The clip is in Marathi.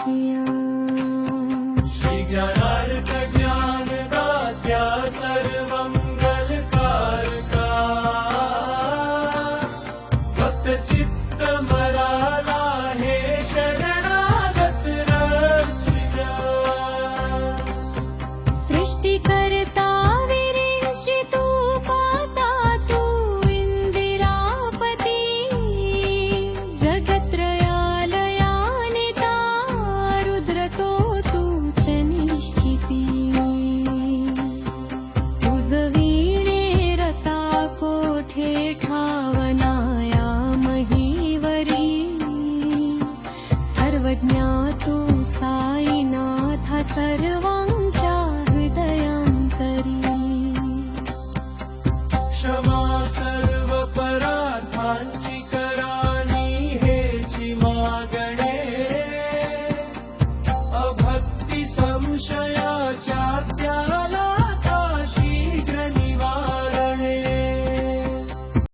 रखिया। श्री ज्ञानार्थ ज्ञानदात्या सर्वमंगलकारका भक्त चित्त मराला हे शरणागत रक्षिया। सृष्टी करता विरिंची तू पाता तू इंदिरापती जगत्रयालयानिता रुद्र तो तूच निश्चिती। तुझ वीणे रता कोठे ठावनाया महीवरी सर्वज्ञा तू साईनाथ सर्वांग